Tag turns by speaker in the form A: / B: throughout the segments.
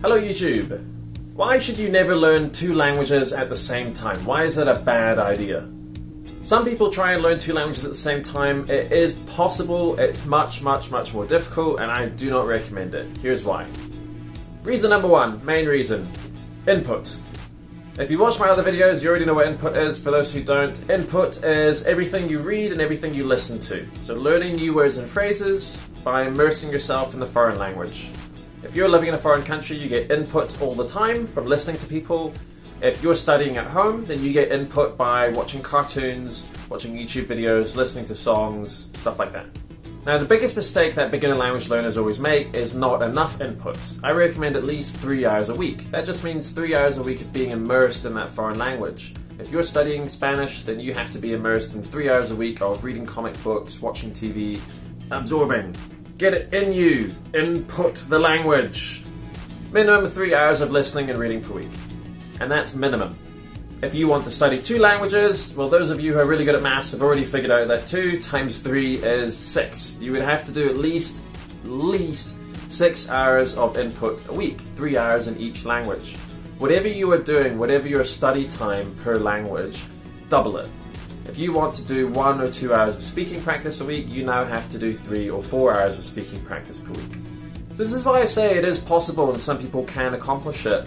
A: Hello YouTube! Why should you never learn two languages at the same time? Why is that a bad idea? Some people try and learn two languages at the same time. It is possible, it's much more difficult, and I do not recommend it. Here's why. Reason number one, main reason, input. If you watch my other videos, you already know what input is. For those who don't, input is everything you read and everything you listen to. So learning new words and phrases by immersing yourself in the foreign language. If you're living in a foreign country, you get input all the time from listening to people. If you're studying at home, then you get input by watching cartoons, watching YouTube videos, listening to songs, stuff like that. Now, the biggest mistake that beginner language learners always make is not enough input. I recommend at least 3 hours a week. That just means 3 hours a week of being immersed in that foreign language. If you're studying Spanish, then you have to be immersed in 3 hours a week of reading comic books, watching TV, absorbing. Get it in you. Input the language. Minimum 3 hours of listening and reading per week. And that's minimum. If you want to study two languages, well, those of you who are really good at maths have already figured out that 2 times 3 is 6. You would have to do at least 6 hours of input a week, 3 hours in each language. Whatever you are doing, whatever your study time per language, double it. If you want to do 1 or 2 hours of speaking practice a week, you now have to do 3 or 4 hours of speaking practice per week. So this is why I say it is possible and some people can accomplish it.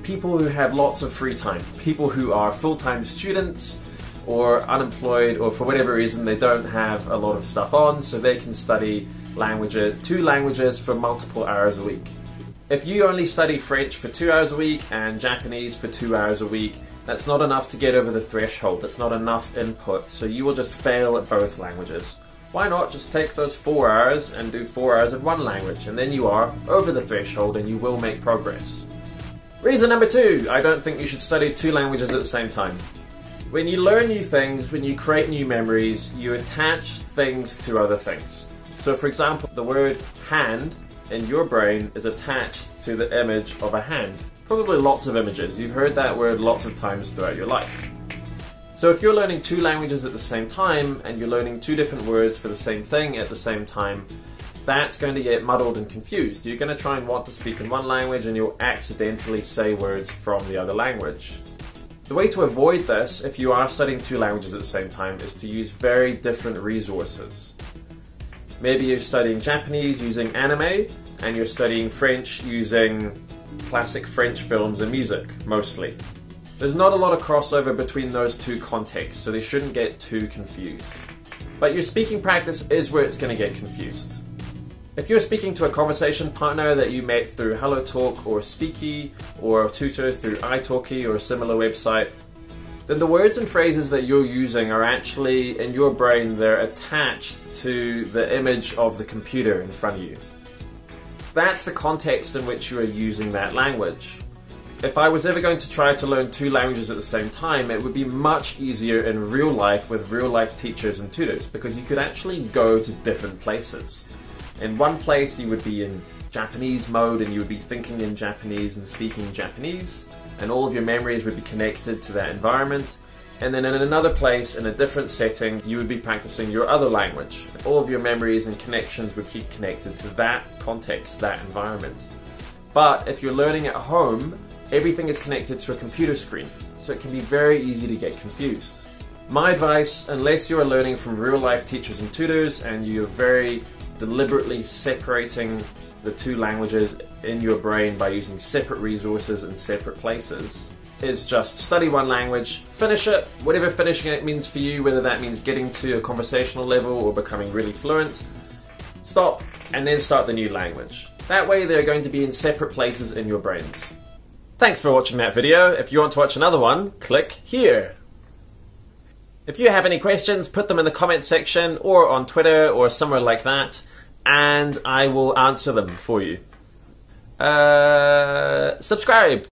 A: People who have lots of free time, people who are full-time students or unemployed, or for whatever reason they don't have a lot of stuff on, so they can study two languages for multiple hours a week. If you only study French for 2 hours a week and Japanese for 2 hours a week, that's not enough to get over the threshold. That's not enough input, so you will just fail at both languages. Why not just take those 4 hours and do 4 hours of one language, and then you are over the threshold and you will make progress. Reason number two, I don't think you should study two languages at the same time. When you learn new things, when you create new memories, you attach things to other things. So for example, the word hand in your brain is attached to the image of a hand. Probably lots of images. You've heard that word lots of times throughout your life. So if you're learning two languages at the same time, and you're learning two different words for the same thing at the same time, that's going to get muddled and confused. You're going to try and want to speak in one language and you'll accidentally say words from the other language. The way to avoid this, if you are studying two languages at the same time, is to use very different resources. Maybe you're studying Japanese using anime, and you're studying French using classic French films and music, mostly. There's not a lot of crossover between those two contexts, so they shouldn't get too confused. But your speaking practice is where it's going to get confused. If you're speaking to a conversation partner that you met through HelloTalk or Speaky, or a tutor through italki or a similar website, then the words and phrases that you're using are actually, in your brain, they're attached to the image of the computer in front of you. That's the context in which you are using that language. If I was ever going to try to learn two languages at the same time, it would be much easier in real life with real life teachers and tutors, because you could actually go to different places. In one place you would be in Japanese mode and you would be thinking in Japanese and speaking Japanese, and all of your memories would be connected to that environment. And then in another place, in a different setting, you would be practicing your other language. All of your memories and connections would keep connected to that context, that environment. But if you're learning at home, everything is connected to a computer screen, so it can be very easy to get confused. My advice, unless you are learning from real life teachers and tutors and you're very deliberately separating the two languages in your brain by using separate resources in separate places, is just study one language, finish it, whatever finishing it means for you, whether that means getting to a conversational level or becoming really fluent, stop and then start the new language. That way they're going to be in separate places in your brains. Thanks for watching that video. If you want to watch another one, click here. If you have any questions, put them in the comment section or on Twitter or somewhere like that, and I will answer them for you. Subscribe!